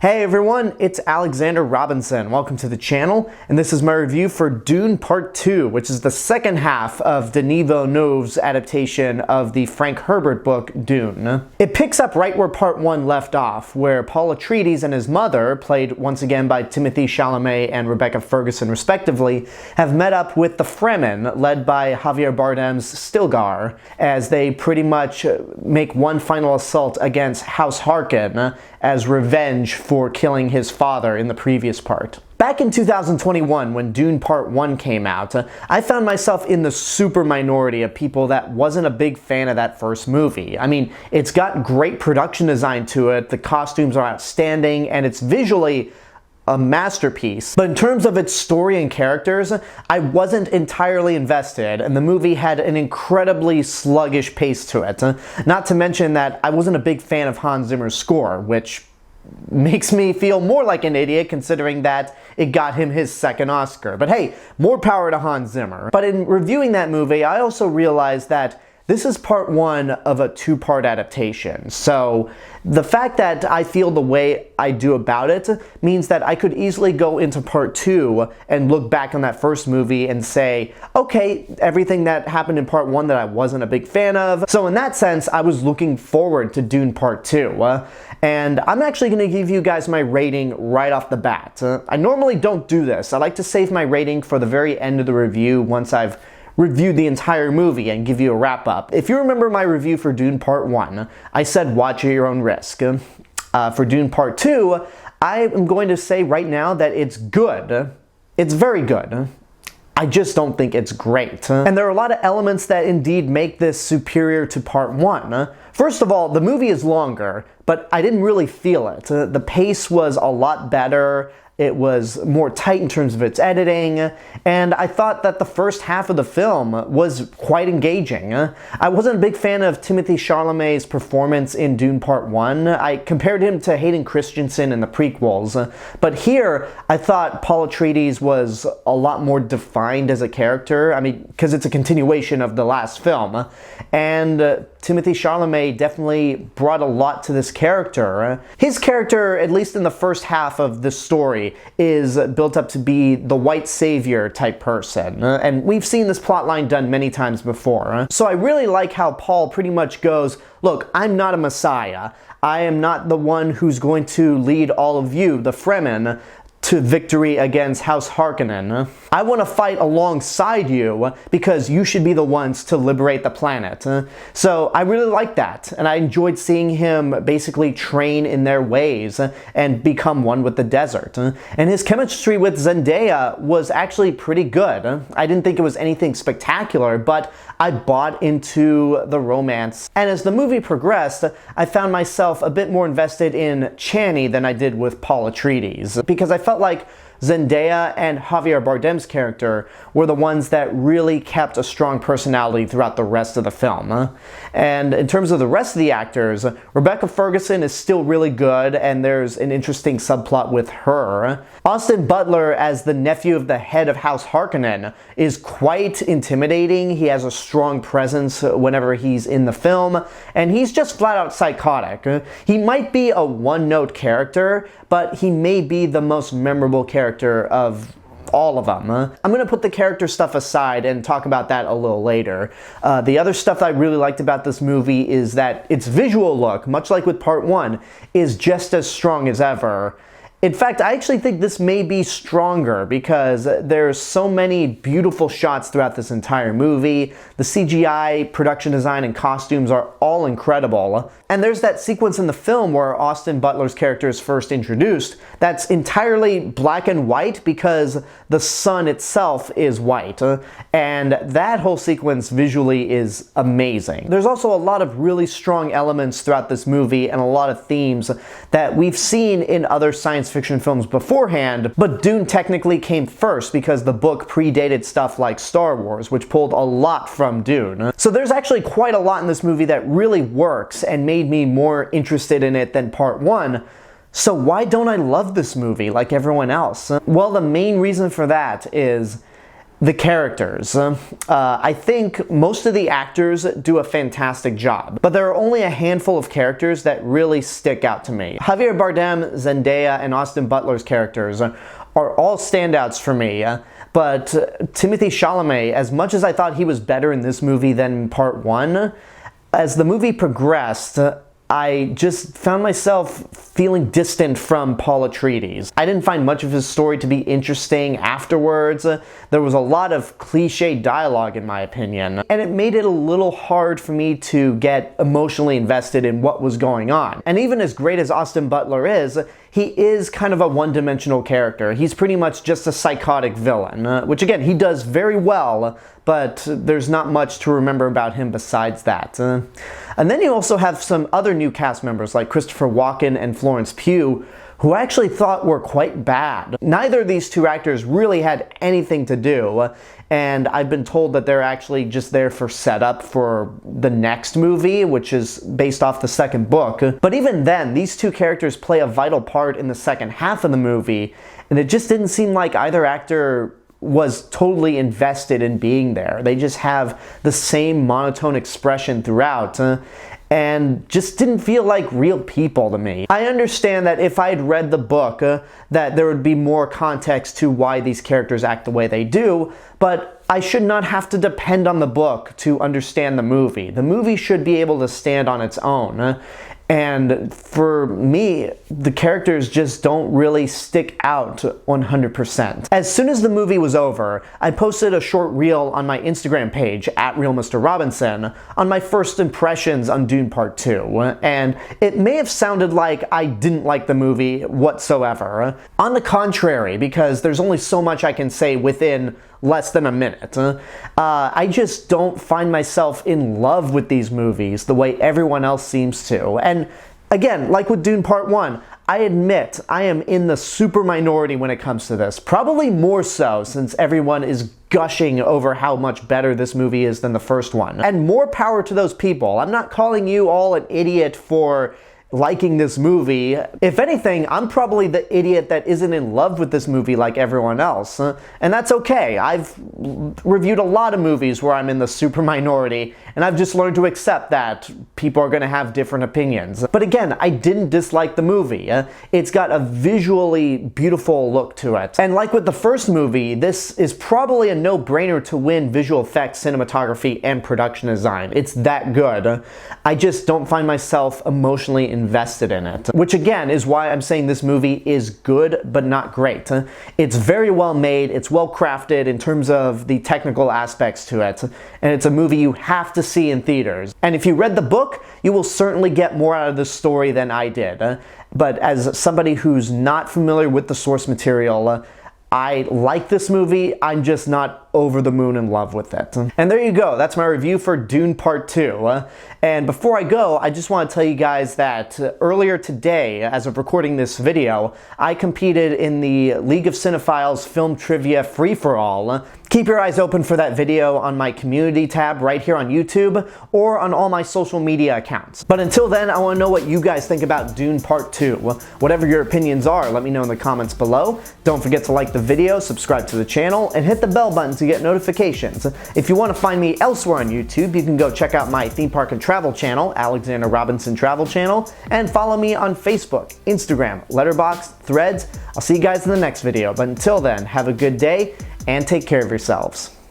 Hey everyone, it's Alexander Robinson. Welcome to the channel, and this is my review for Dune Part 2, which is the second half of Denis Villeneuve's adaptation of the Frank Herbert book, Dune. It picks up right where Part 1 left off, where Paul Atreides and his mother, played once again by Timothée Chalamet and Rebecca Ferguson respectively, have met up with the Fremen, led by Javier Bardem's Stilgar, as they pretty much make one final assault against House Harkonnen as revenge for killing his father in the previous part. Back in 2021, when Dune Part 1 came out, I found myself in the super minority of people that wasn't a big fan of that first movie. I mean, it's got great production design to it, the costumes are outstanding, and it's visually a masterpiece. But in terms of its story and characters, I wasn't entirely invested, and the movie had an incredibly sluggish pace to it. Not to mention that I wasn't a big fan of Hans Zimmer's score, which makes me feel more like an idiot considering that it got him his second Oscar. But hey, more power to Hans Zimmer. But in reviewing that movie, I also realized that this is part one of a two-part adaptation. So the fact that I feel the way I do about it means that I could easily go into part two and look back on that first movie and say, okay, everything that happened in part one that I wasn't a big fan of. So in that sense, I was looking forward to Dune Part 2. And I'm actually going to give you guys my rating right off the bat. I normally don't do this. I like to save my rating for the very end of the review once I've reviewed the entire movie and give you a wrap-up. If you remember my review for Dune Part 1, I said watch at your own risk. For Dune Part 2, I am going to say right now that it's good. It's very good. I just don't think it's great. And there are a lot of elements that indeed make this superior to Part 1. First of all, the movie is longer, but I didn't really feel it. The pace was a lot better. It was more tight in terms of its editing, and I thought that the first half of the film was quite engaging. I wasn't a big fan of Timothée Chalamet's performance in Dune Part 1. I compared him to Hayden Christensen in the prequels, but here I thought Paul Atreides was a lot more defined as a character. I mean, because it's a continuation of the last film, and Timothée Chalamet definitely brought a lot to this character. His character, at least in the first half of the story, is built up to be the white savior type person. And we've seen this plotline done many times before. So I really like how Paul pretty much goes, look, I'm not a messiah. I am not the one who's going to lead all of you, the Fremen, to victory against House Harkonnen. I want to fight alongside you because you should be the ones to liberate the planet. So I really like that, and I enjoyed seeing him basically train in their ways and become one with the desert. And his chemistry with Zendaya was actually pretty good. I didn't think it was anything spectacular, but I bought into the romance. And as the movie progressed, I found myself a bit more invested in Chani than I did with Paul Atreides, because I felt like Zendaya and Javier Bardem's character were the ones that really kept a strong personality throughout the rest of the film. And in terms of the rest of the actors, Rebecca Ferguson is still really good, and there's an interesting subplot with her. Austin Butler as the nephew of the head of House Harkonnen is quite intimidating. He has a strong presence whenever he's in the film, and he's just flat out psychotic. He might be a one-note character, but he may be the most memorable character of all of them. I'm going to put the character stuff aside and talk about that a little later. The other stuff I really liked about this movie is that its visual look, much like with Part 1, is just as strong as ever. In fact, I actually think this may be stronger because there's so many beautiful shots throughout this entire movie. The CGI, production design, and costumes are all incredible. And there's that sequence in the film where Austin Butler's character is first introduced that's entirely black and white because the sun itself is white. And that whole sequence visually is amazing. There's also a lot of really strong elements throughout this movie and a lot of themes that we've seen in other science fiction films beforehand, but Dune technically came first because the book predated stuff like Star Wars, which pulled a lot from Dune. So there's actually quite a lot in this movie that really works and made me more interested in it than Part 1. So why don't I love this movie like everyone else? Well, the main reason for that is The characters. I think most of the actors do a fantastic job, but there are only a handful of characters that really stick out to me. Javier Bardem, Zendaya, and Austin Butler's characters are all standouts for me, but Timothée Chalamet, as much as I thought he was better in this movie than in part one, as the movie progressed, I just found myself feeling distant from Paul Atreides. I didn't find much of his story to be interesting afterwards. There was a lot of cliche dialogue in my opinion, and it made it a little hard for me to get emotionally invested in what was going on. And even as great as Austin Butler is, he is kind of a one-dimensional character. He's pretty much just a psychotic villain, which again, he does very well, but there's not much to remember about him besides that. And then you also have some other new cast members like Christopher Walken and Florence Pugh, who I actually thought were quite bad. Neither of these two actors really had anything to do, and I've been told that they're actually just there for setup for the next movie, which is based off the second book. But even then, these two characters play a vital part in the second half of the movie, and it just didn't seem like either actor was totally invested in being there. They just have the same monotone expression throughout, and just didn't feel like real people to me. I understand that if I'd read the book, that there would be more context to why these characters act the way they do, but I should not have to depend on the book to understand the movie. The movie should be able to stand on its own. And for me, the characters just don't really stick out 100%. As soon as the movie was over, I posted a short reel on my Instagram page, @RealMrRobinson, on my first impressions on Dune Part 2, and it may have sounded like I didn't like the movie whatsoever. On the contrary, because there's only so much I can say within less than a minute. I just don't find myself in love with these movies the way everyone else seems to. And again, like with Dune Part 1, I admit I am in the super minority when it comes to this. Probably more so since everyone is gushing over how much better this movie is than the first one. And more power to those people. I'm not calling you all an idiot for liking this movie. If anything, I'm probably the idiot that isn't in love with this movie like everyone else. And that's okay. I've reviewed a lot of movies where I'm in the super minority, and I've just learned to accept that people are going to have different opinions. But again, I didn't dislike the movie. It's got a visually beautiful look to it. And like with the first movie, this is probably a no-brainer to win visual effects, cinematography, and production design. It's that good. I just don't find myself emotionally invested in it, which again is why I'm saying this movie is good but not great. It's very well made, it's well crafted in terms of the technical aspects to it, and it's a movie you have to see in theaters. And if you read the book, you will certainly get more out of the story than I did. But as somebody who's not familiar with the source material, I like this movie, I'm just not over the moon in love with it. And there you go, that's my review for Dune Part 2. And before I go, I just want to tell you guys that earlier today, as of recording this video, I competed in the League of Cinephiles Film Trivia Free-for-All. Keep your eyes open for that video on my community tab right here on YouTube or on all my social media accounts. But until then, I want to know what you guys think about Dune Part 2. Whatever your opinions are, let me know in the comments below. Don't forget to like the video, subscribe to the channel, and hit the bell button to get notifications. If you want to find me elsewhere on YouTube, you can go check out my theme park and travel channel, Alexander Robinson Travel Channel, and follow me on Facebook, Instagram, Letterboxd, Threads. I'll see you guys in the next video, but until then, have a good day and take care of yourselves.